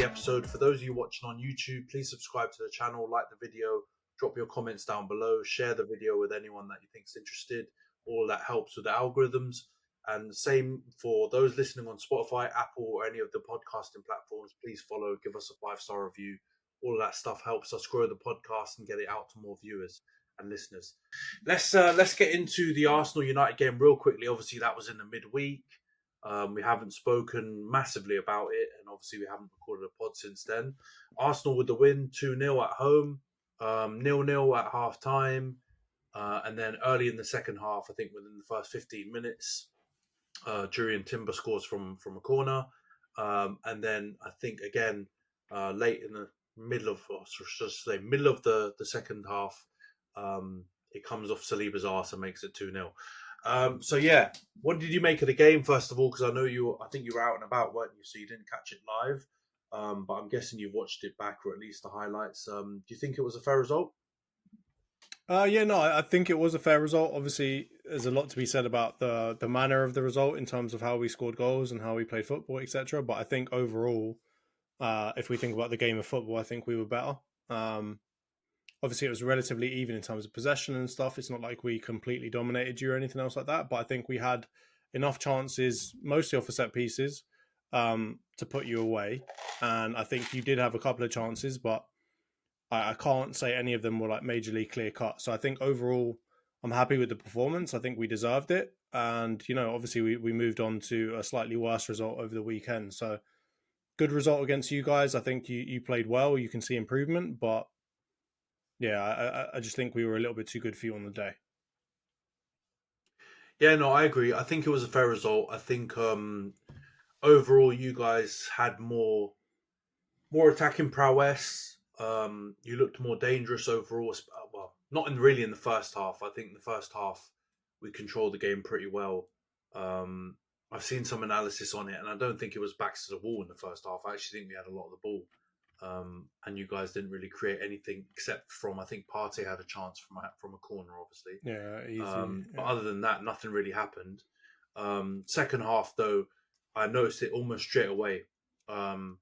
episode. For those of you watching on YouTube, please subscribe to the channel, like the video, drop your comments down below, share the video with anyone that you think is interested. All that helps with the algorithms. And same for those listening on Spotify, Apple, or any of the podcasting platforms. Please follow, give us a 5-star review. All of that stuff helps us grow the podcast and get it out to more viewers and listeners. Let's get into the Arsenal United game real quickly. Obviously, that was in the midweek. We haven't spoken massively about it, and obviously we haven't recorded a pod since then. Arsenal with the win, 2-0 at home, 0-0 at half time, and then early in the second half, I think within the first 15 minutes, Jurriën Timber scores from a corner, and then I think again late in the middle of the second half, it comes off Saliba's arse and makes it 2-0. So yeah, what did you make of the game first of all? Because I think you were out and about, weren't you? So you didn't catch it live, but I'm guessing you've watched it back, or at least the highlights. Do you think it was a fair result? I think it was a fair result. Obviously, there's a lot to be said about the manner of the result in terms of how we scored goals and how we played football, etc. But I think overall, if we think about the game of football, I think we were better. Obviously, it was relatively even in terms of possession and stuff. It's not like we completely dominated you or anything else like that. But I think we had enough chances, mostly off of set pieces, to put you away. And I think you did have a couple of chances, but I can't say any of them were like majorly clear cut. So I think overall, I'm happy with the performance. I think we deserved it. And, obviously we moved on to a slightly worse result over the weekend. So good result against you guys. I think you played well. You can see improvement. But yeah, I just think we were a little bit too good for you on the day. Yeah, no, I agree. I think it was a fair result. I think overall you guys had more attacking prowess. You looked more dangerous overall. Well, not really in the first half. I think in the first half we controlled the game pretty well. I've seen some analysis on it, and I don't think it was backs to the wall in the first half. I actually think we had a lot of the ball. And you guys didn't really create anything except from, I think Partey had a chance from a corner, obviously. Yeah, easy. But other than that, nothing really happened. Second half, though, I noticed it almost straight away. From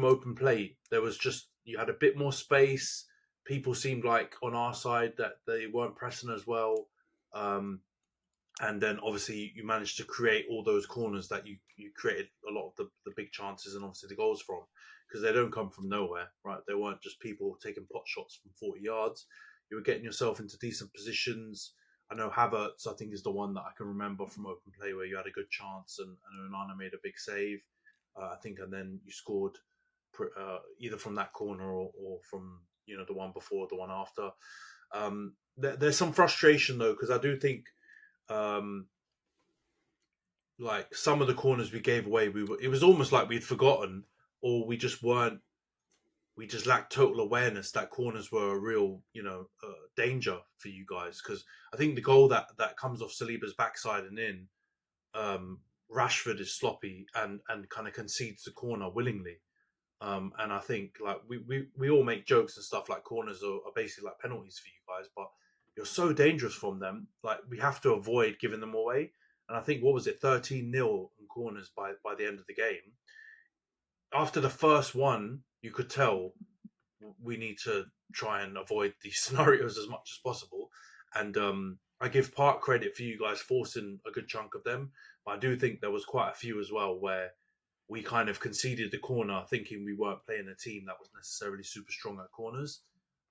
open play, there was just, you had a bit more space. People seemed like on our side that they weren't pressing as well. And then obviously you managed to create all those corners that you created a lot of the big chances and obviously the goals from, because they don't come from nowhere, right? They weren't just people taking pot shots from 40 yards. You were getting yourself into decent positions. I know Havertz, I think, is the one that I can remember from open play where you had a good chance and Onana made a big save, I think, and then you scored either from that corner or from the one before, the one after. There's some frustration though, because I do think like some of the corners we gave away, it was almost like we'd forgotten, or we just lacked total awareness that corners were a real danger for you guys. Because I think the goal that comes off Saliba's backside and in, Rashford is sloppy and kind of concedes the corner willingly. And I think like we all make jokes and stuff like corners are basically like penalties for you guys, but you're so dangerous from them. Like we have to avoid giving them away. And I think, what was it, 13-0 in corners by the end of the game. After the first one, you could tell we need to try and avoid these scenarios as much as possible. And I give part credit for you guys forcing a good chunk of them, but I do think there was quite a few as well where we kind of conceded the corner thinking we weren't playing a team that was necessarily super strong at corners.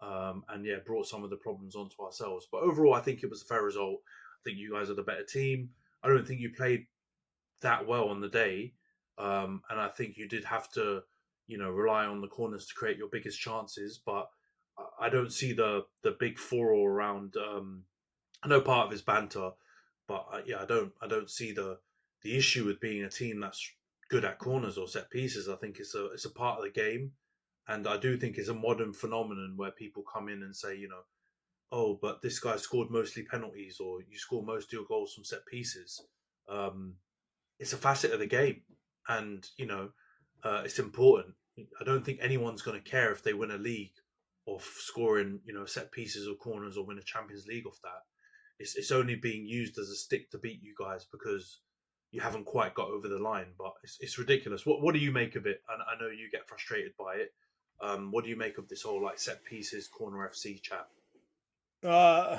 And brought some of the problems onto ourselves. But overall, I think it was a fair result. I think you guys are the better team. I don't think you played that well on the day. And I think you did have to, rely on the corners to create your biggest chances. But I don't see the big furor around. I know part of his banter, but I don't see the issue with being a team that's good at corners or set pieces. I think it's a part of the game. And I do think it's a modern phenomenon where people come in and say, oh, but this guy scored mostly penalties, or you score most of your goals from set pieces. It's a facet of the game, and it's important. I don't think anyone's going to care if they win a league or scoring, set pieces or corners, or win a Champions League off that. It's only being used as a stick to beat you guys because you haven't quite got over the line. But it's ridiculous. What do you make of it? And I know you get frustrated by it. What do you make of this whole like set pieces corner FC chat? Uh,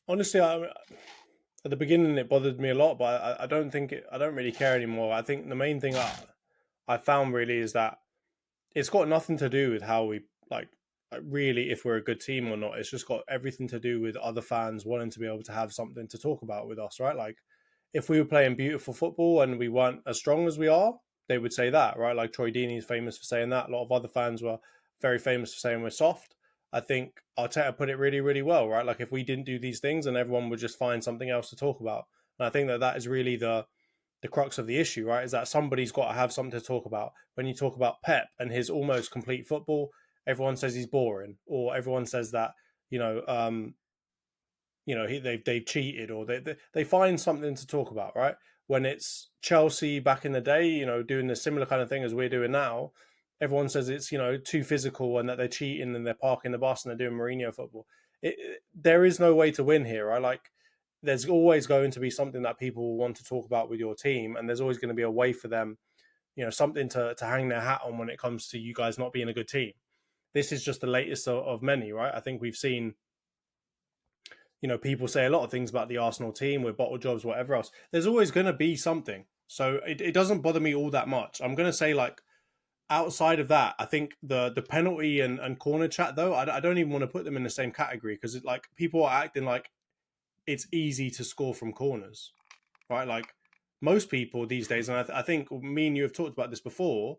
honestly, at the beginning it bothered me a lot, but I don't think I don't really care anymore. I think the main thing I found really is that it's got nothing to do with how we really if we're a good team or not. It's just got everything to do with other fans wanting to be able to have something to talk about with us, right? Like if we were playing beautiful football and we weren't as strong as we are, they would say that, right? Like Troy Deeney is famous for saying that. A lot of other fans were very famous for saying we're soft. I think Arteta put it really, really well, right? Like if we didn't do these things, and everyone would just find something else to talk about. And I think that is really the crux of the issue, right? Is that somebody's got to have something to talk about. When you talk about Pep and his almost complete football, everyone says he's boring, or everyone says that you know, they've cheated, or they find something to talk about, right? When it's Chelsea back in the day, doing the similar kind of thing as we're doing now, everyone says it's too physical and that they're cheating and they're parking the bus and they're doing Mourinho football. There is no way to win here, right? Like there's always going to be something that people will want to talk about with your team, and there's always going to be a way for them, something to hang their hat on when it comes to you guys not being a good team. This is just the latest of many, right? I think we've seen, people say a lot of things about the Arsenal team with bottle jobs, whatever else. There's always going to be something. So it doesn't bother me all that much. I'm going to say, like, outside of that, I think the penalty and corner chat, though, I don't even want to put them in the same category, because like people are acting like it's easy to score from corners, right? Like most people these days, and I think me and you have talked about this before,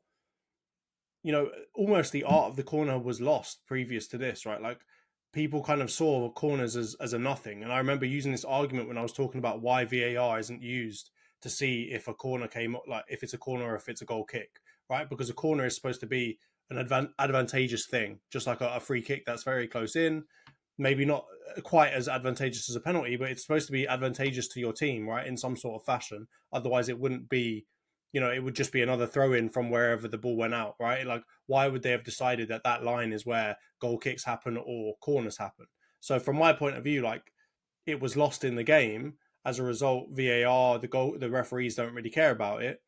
almost the art of the corner was lost previous to this, right? Like people kind of saw corners as a nothing. And I remember using this argument when I was talking about why VAR isn't used to see if a corner came up, like if it's a corner or if it's a goal kick, right? Because a corner is supposed to be an advantageous thing, just like a free kick that's very close in. Maybe not quite as advantageous as a penalty, but it's supposed to be advantageous to your team, right? In some sort of fashion. Otherwise, it wouldn't be, it would just be another throw in from wherever the ball went out, right? Like, why would they have decided that line is where goal kicks happen or corners happen? So, from my point of view, like, it was lost in the game. As a result, VAR, the referees don't really care about it.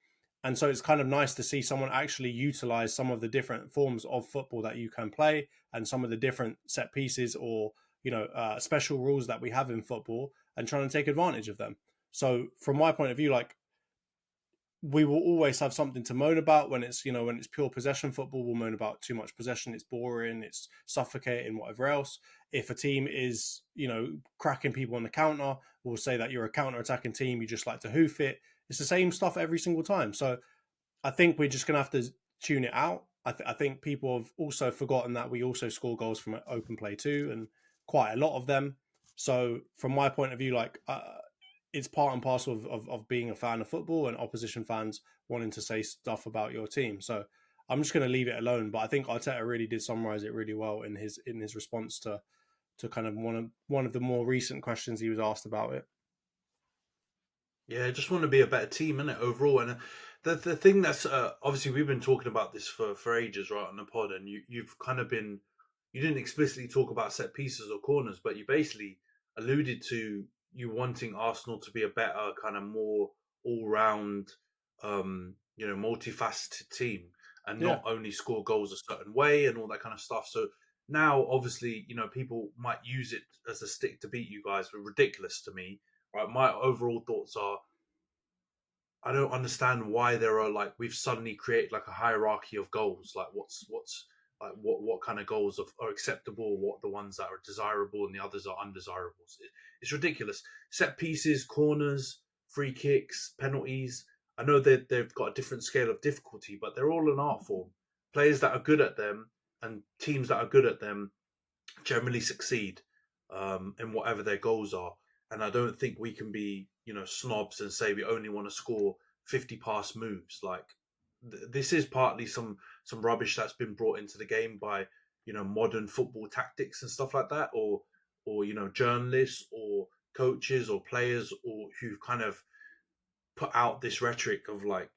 And so it's kind of nice to see someone actually utilize some of the different forms of football that you can play, and some of the different set pieces or, special rules that we have in football, and trying to take advantage of them. So from my point of view, like, we will always have something to moan about when it's pure possession football. We'll moan about too much possession. It's boring. It's suffocating. Whatever else. If a team is cracking people on the counter, we'll say that you're a counter-attacking team. You just like to hoof it. It's the same stuff every single time. So I think we're just gonna have to tune it out. I think people have also forgotten that we also score goals from open play too, and quite a lot of them. So from my point of view, like. It's part and parcel of being a fan of football, and opposition fans wanting to say stuff about your team. So I'm just going to leave it alone. But I think Arteta really did summarize it really well in his response to kind of one of the more recent questions he was asked about it. Yeah, I just want to be a better team, innit, overall. And the thing that's obviously we've been talking about this for ages, right, on the pod, and you've kind of been you didn't explicitly talk about set pieces or corners, but you basically alluded to you wanting Arsenal to be a better kind of more all round, multifaceted team, and Yeah, not only score goals a certain way and all that kind of stuff. So now, obviously, people might use it as a stick to beat you guys, but ridiculous to me. Right, my overall thoughts are I don't understand why there are like we've suddenly created like a hierarchy of goals. Like what's like what kind of goals are acceptable, what the ones that are desirable and the others are undesirable. It's ridiculous. Set pieces, corners, free kicks, penalties. I know they've got a different scale of difficulty, but they're all an art form. Players that are good at them and teams that are good at them generally succeed in whatever their goals are. And I don't think we can be, snobs and say we only want to score 50 pass moves. Like this is partly some rubbish that's been brought into the game by, modern football tactics and stuff like that, or journalists or coaches or players or who've kind of put out this rhetoric of like,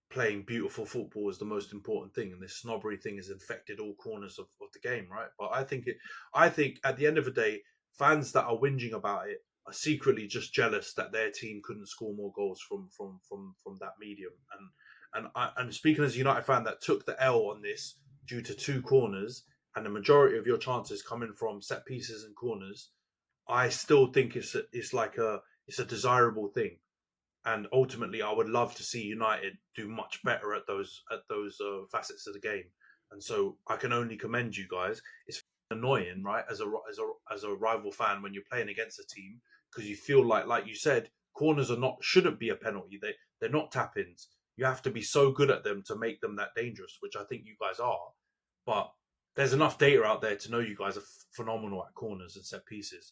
playing beautiful football is the most important thing, and this snobbery thing has infected all corners of the game, right? But I think at the end of the day, fans that are whinging about it are secretly just jealous that their team couldn't score more goals from that medium. And speaking as a United fan that took the L on this due to 2 corners, and the majority of your chances coming from set pieces and corners, I still think it's a desirable thing. And ultimately, I would love to see United do much better at those facets of the game. And so I can only commend you guys. It's annoying, right, as a rival fan when you're playing against a team, because you feel like you said, corners shouldn't be a penalty. They're not tap-ins. You have to be so good at them to make them that dangerous, which I think you guys are. But there's enough data out there to know you guys are phenomenal at corners and set pieces.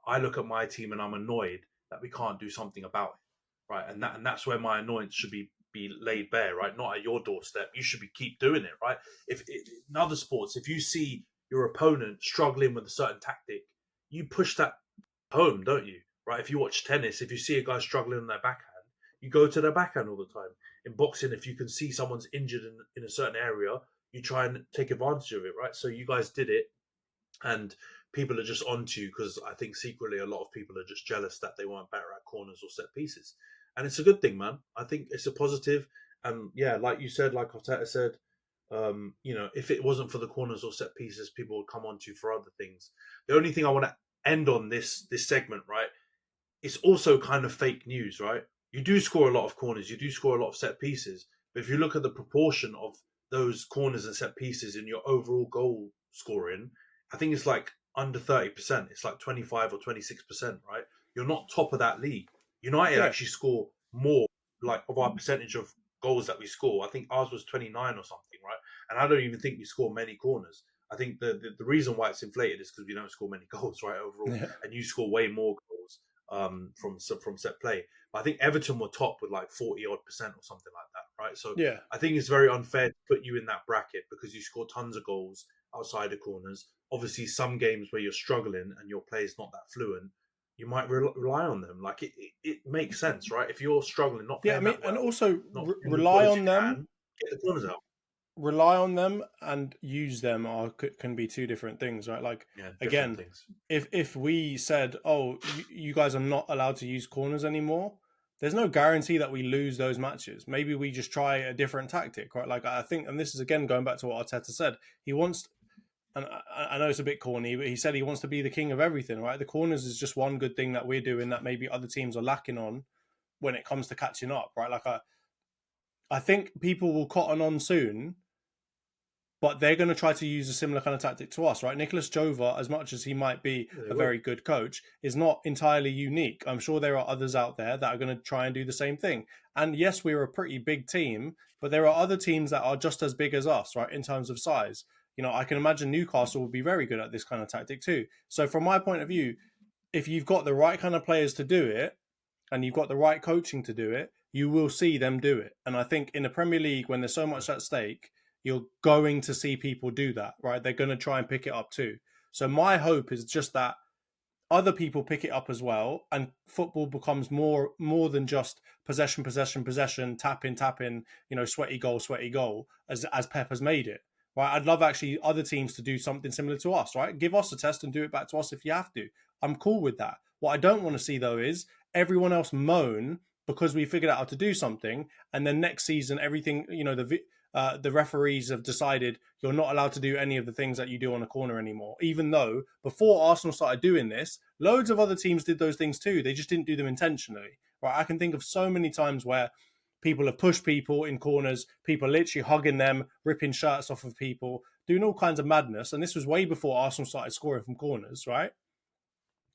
I look at my team and I'm annoyed that we can't do something about it, right? And that's where my annoyance should be laid bare, right? Not at your doorstep. You should keep doing it, right? If in other sports, if you see your opponent struggling with a certain tactic, you push that home, don't you? Right? If you watch tennis, if you see a guy struggling on their backhand, you go to their backhand all the time. In boxing, if you can see someone's injured in a certain area, you try and take advantage of it, right? So you guys did it, and people are just onto you because I think secretly a lot of people are just jealous that they weren't better at corners or set pieces. And it's a good thing, man. I think it's a positive. And yeah, like you said, like Arteta said, if it wasn't for the corners or set pieces, people would come onto you for other things. The only thing I want to end on this segment, right? It's also kind of fake news, right? You do score a lot of corners, you do score a lot of set pieces, but if you look at the proportion of those corners and set pieces in your overall goal scoring, I think it's like under 30%. It's like 25 or 26%, right? You're not top of that league. United actually score more, like, of our percentage of goals that we score. I think ours was 29 or something, right? And I don't even think we score many corners. I think the reason why it's inflated is because we don't score many goals, right, overall. Yeah. And you score way more goals from set play. But I think Everton were top with like 40 odd % or something like that, right? So yeah, I think it's very unfair to put you in that bracket because you score tons of goals outside the corners. Obviously, some games where you're struggling and your play's not that fluent, you might rely on them. Like it makes sense, right? If you're struggling, not playing that well, and also rely on them. Get the corners out. Rely on them and use them can be two different things, right? Like, again, things. If we said, oh, you guys are not allowed to use corners anymore, there's no guarantee that we lose those matches. Maybe we just try a different tactic, right? Like, I think, and this is again going back to what Arteta said, he wants, and I know it's a bit corny, but he said he wants to be the king of everything, right? The corners is just one good thing that we're doing that maybe other teams are lacking on when it comes to catching up, right? Like, I think people will cotton on soon, but they're going to try to use a similar kind of tactic to us, right? Nicholas Jova, as much as he might be a very good coach, is not entirely unique. I'm sure there are others out there that are going to try and do the same thing. And yes, we're a pretty big team, but there are other teams that are just as big as us, right, in terms of size. I can imagine Newcastle will be very good at this kind of tactic too. So from my point of view, if you've got the right kind of players to do it, and you've got the right coaching to do it, you will see them do it. And I think in the Premier League, when there's so much at stake, you're going to see people do that, right? They're going to try and pick it up too. So my hope is just that other people pick it up as well, and football becomes more than just possession, tap in, sweaty goal, as Pep has made it, right? I'd love actually other teams to do something similar to us, right? Give us a test and do it back to us if you have to. I'm cool with that. What I don't want to see, though, is everyone else moan because we figured out how to do something, and then next season, everything, the referees have decided you're not allowed to do any of the things that you do on a corner anymore, even though before Arsenal started doing this, loads of other teams did those things too. They just didn't do them intentionally, right? I can think of so many times where people have pushed people in corners, people literally hugging them, ripping shirts off of people, doing all kinds of madness. And this was way before Arsenal started scoring from corners, right?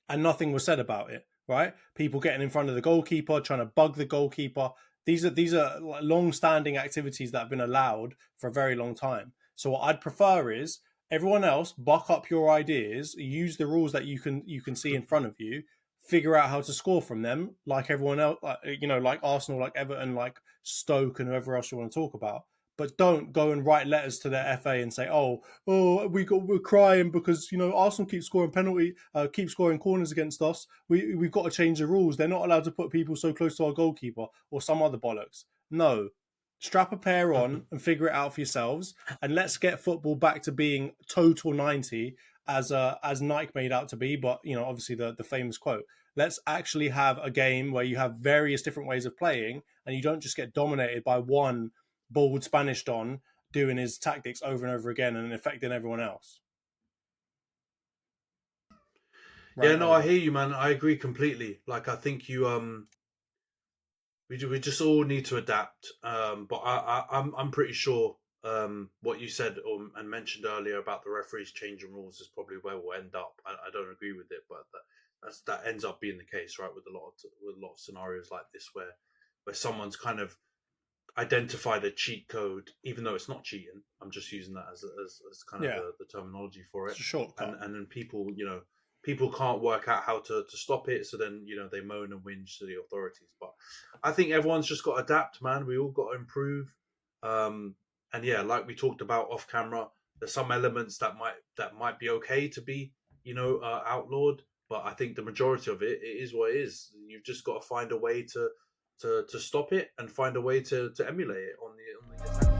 And nothing was said about it, right? People getting in front of the goalkeeper, trying to bug the goalkeeper. These are long-standing activities that have been allowed for a very long time. So what I'd prefer is everyone else buck up your ideas, use the rules that you can see in front of you, figure out how to score from them, like everyone else, like Arsenal, like Everton, like Stoke, and whoever else you want to talk about. But don't go and write letters to their FA and say, we're crying because Arsenal keep scoring keep scoring corners against us. We've got to change the rules. They're not allowed to put people so close to our goalkeeper or some other bollocks. No, strap a pair on and figure it out for yourselves, and let's get football back to being total 90 as Nike made out to be. But obviously the famous quote. let's actually have a game where you have various different ways of playing, and you don't just get dominated by one bald Spanish don doing his tactics over and over again and affecting everyone else. Yeah, no, I hear you, man. I agree completely. Like, I think we just all need to adapt. But I'm pretty sure what you said and mentioned earlier about the referees changing rules is probably where we'll end up. I don't agree with it, but that ends up being the case, right? With a lot of scenarios like this where someone's kind of identified a cheat code, even though it's not cheating. I'm just using that as kind of the terminology for it. It's a shortcut. And then people can't work out how to stop it, so then they moan and whinge to the authorities. But I think everyone's just got to adapt, man. We all got to improve. And yeah, like we talked about off camera, there's some elements that might be okay to be outlawed, but I think the majority of it is what it is. You've just got to find a way to stop it and find a way to emulate it on the attack.